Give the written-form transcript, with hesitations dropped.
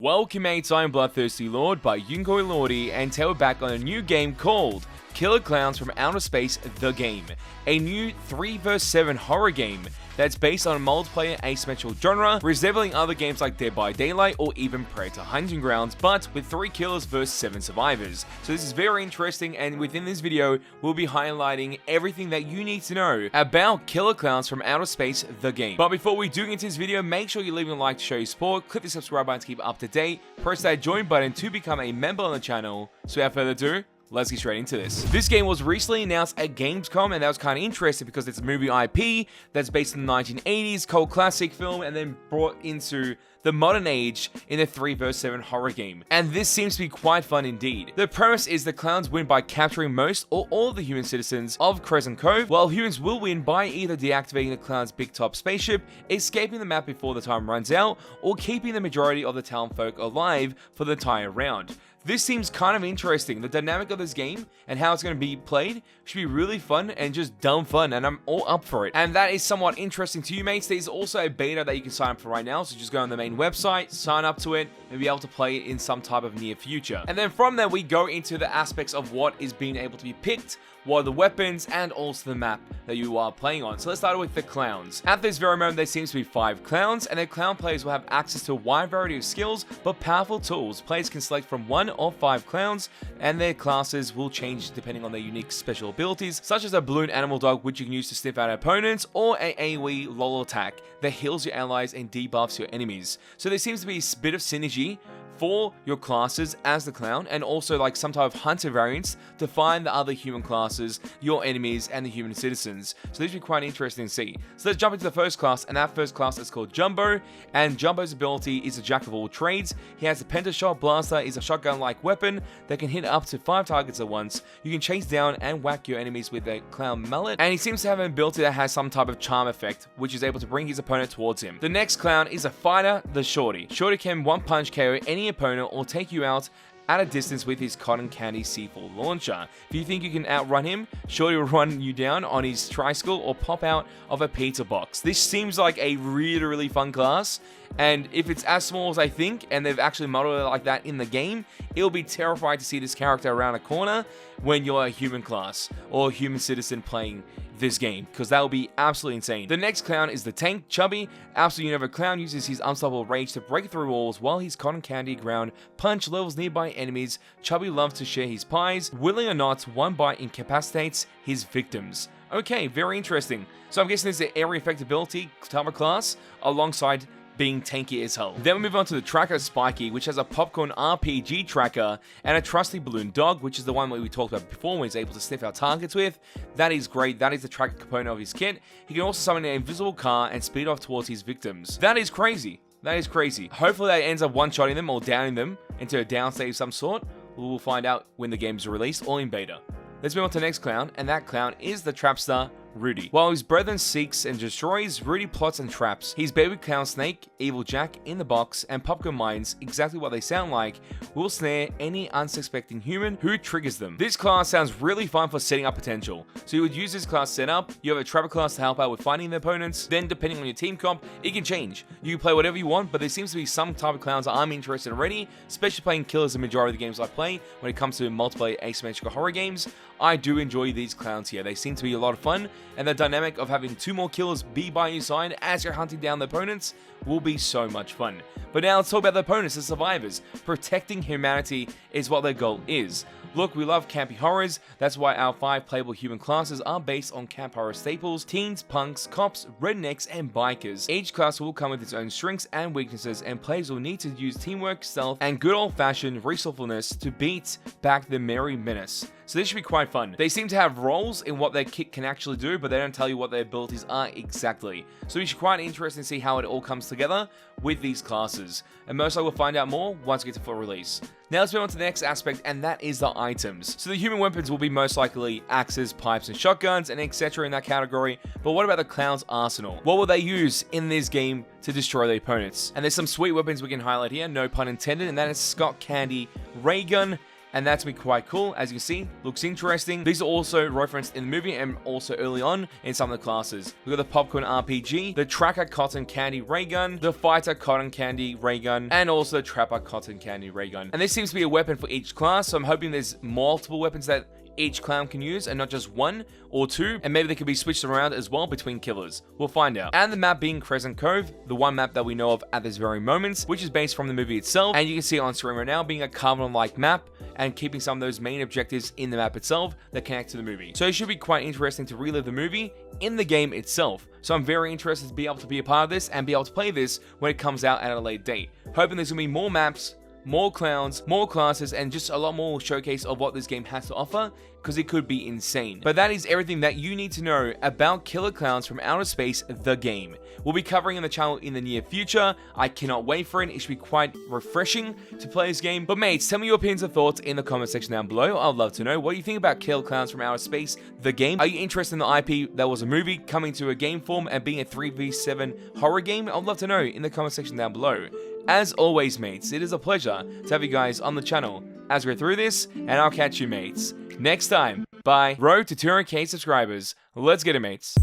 Welcome mates, I'm Bloodthirsty Lord by Yunkoi Lordy, and today we're back on a new game called Killer Clowns from Outer Space: The Game, a new 3 vs 7 horror game that's based on a multiplayer asymmetrical genre, resembling other games like Dead by Daylight or even Predator Hunting Grounds, but with 3 killers versus 7 survivors. So this is very interesting, and within this video, we'll be highlighting everything that you need to know about Killer Clowns from Outer Space: The Game. But before we do get into this video, make sure you leave a like to show your support, click the subscribe button to keep up to date, press that join button to become a member on the channel. So without further ado, let's get straight into this. This game was recently announced at Gamescom, and that was kind of interesting because it's a movie IP that's based in the 1980s cult classic film and then brought into the modern age in a 3 vs 7 horror game. And this seems to be quite fun indeed. The premise is the clowns win by capturing most or all of the human citizens of Crescent Cove, while humans will win by either deactivating the clown's big top spaceship, escaping the map before the time runs out, or keeping the majority of the town folk alive for the entire round. This seems kind of interesting. The dynamic of this game and how it's going to be played should be really fun and just dumb fun, and I'm all up for it. And that is somewhat interesting to you mates. There's also a beta that you can sign up for right now, so just go on the main website, sign up to it, and be able to play it in some type of near future. And then from there we go into the aspects of what is being able to be picked, what are the weapons, and also the map that you are playing on. So let's start with the clowns. At this very moment there seems to be 5 clowns, and the clown players will have access to a wide variety of skills but powerful tools. Players can select from 1 or 5 clowns, and their classes will change depending on their unique special abilities, such as a balloon animal dog, which you can use to sniff out opponents, or a AoE lol attack that heals your allies and debuffs your enemies. So there seems to be a bit of synergy for your classes as the clown, and also like some type of hunter variants to find the other human classes, your enemies, and the human citizens. So this should be quite interesting to see. So let's jump into the first class, and that first class is called Jumbo, and Jumbo's ability is a jack of all trades. He has the Pentashot Blaster, is a shotgun-like weapon that can hit up to 5 targets at once. You can chase down and whack your enemies with a clown mallet, and he seems to have an ability that has some type of charm effect, which is able to bring his opponent towards him. The next clown is a fighter, the Shorty. Shorty can one-punch KO any opponent or take you out at a distance with his cotton candy C4 launcher. If you think you can outrun him, Shorty will run you down on his tricycle or pop out of a pizza box. This seems like a really fun class, and if it's as small as I think, and they've actually modeled it like that in the game, it'll be terrifying to see this character around a corner when you're a human class or a human citizen playing this game, because that will be absolutely insane. The next clown is the tank, Chubby. Absolutely never clown uses his unstoppable rage to break through walls while his cotton candy ground punch levels nearby enemies. Chubby loves to share his pies. Willing or not, one bite incapacitates his victims. Okay, very interesting. So I'm guessing this is an area effect ability type of class alongside being tanky as hell. Then we move on to the tracker Spiky, which has a popcorn RPG tracker and a trusty balloon dog, which is the one that we talked about before when he's able to sniff out targets with. That is great. That is the tracker component of his kit. He can also summon an invisible car and speed off towards his victims. That is crazy. That is crazy. Hopefully that ends up one-shotting them or downing them into a down state of some sort. We will find out when the game is released or in beta. Let's move on to the next clown, and that clown is the Trapster, Rudy. While his brethren seeks and destroys, Rudy plots and traps. His baby clown Snake, Evil Jack in the box, and Popcorn Mines, exactly what they sound like, will snare any unsuspecting human who triggers them. This class sounds really fun for setting up potential. So you would use this class setup, you have a Trapper class to help out with finding the opponents, then depending on your team comp, it can change. You can play whatever you want, but there seems to be some type of clowns that I'm interested in already, especially playing killers the majority of the games I play. When it comes to multiplayer asymmetrical horror games, I do enjoy these clowns here. They seem to be a lot of fun, and the dynamic of having 2 more killers be by your side as you're hunting down the opponents will be so much fun. But now let's talk about the opponents, the survivors. Protecting humanity is what their goal is. Look, we love campy horrors. That's why our 5 playable human classes are based on camp horror staples: teens, punks, cops, rednecks, and bikers. Each class will come with its own strengths and weaknesses, and players will need to use teamwork, stealth, and good old-fashioned resourcefulness to beat back the merry menace. So this should be quite fun. They seem to have roles in what their kit can actually do, but they don't tell you what their abilities are exactly. So it should be quite interesting to see how it all comes together with these classes. And most likely we'll find out more once we get to full release. Now let's move on to the next aspect, and that is the items. So the human weapons will be most likely axes, pipes, and shotguns, and etc. in that category. But what about the clown's arsenal? What will they use in this game to destroy their opponents? And there's some sweet weapons we can highlight here, no pun intended, and that is Scott Candy Ray Gun, and that's me quite cool. As you can see, looks interesting. These are also referenced in the movie and also early on in some of the classes. We've got the Popcorn RPG, the Tracker Cotton Candy Ray Gun, the Fighter Cotton Candy Ray Gun, and also the Trapper Cotton Candy Ray Gun. And this seems to be a weapon for each class, so I'm hoping there's multiple weapons that each clown can use and not just one or two, and maybe they can be switched around as well between killers. We'll find out. And the map being Crescent Cove, the one map that we know of at this very moment, which is based from the movie itself, and you can see it on screen right now being a Carnival-like map and keeping some of those main objectives in the map itself that connect to the movie. So it should be quite interesting to relive the movie in the game itself. So I'm very interested to be able to be a part of this and be able to play this when it comes out at a later date. Hoping there's gonna be more maps, more clowns, more classes, and just a lot more showcase of what this game has to offer, because it could be insane. But that is everything that you need to know about Killer Klowns from Outer Space, the game. We'll be covering on the channel in the near future. I cannot wait for it. It should be quite refreshing to play this game. But mates, tell me your opinions and thoughts in the comment section down below. I'd love to know. What do you think about Killer Klowns from Outer Space, the game? Are you interested in the IP that was a movie coming to a game form and being a 3v7 horror game? I'd love to know in the comment section down below. As always, mates, it is a pleasure to have you guys on the channel as we go through this, and I'll catch you, mates, next time. Bye. Road to 200k subscribers. Let's get it, mates.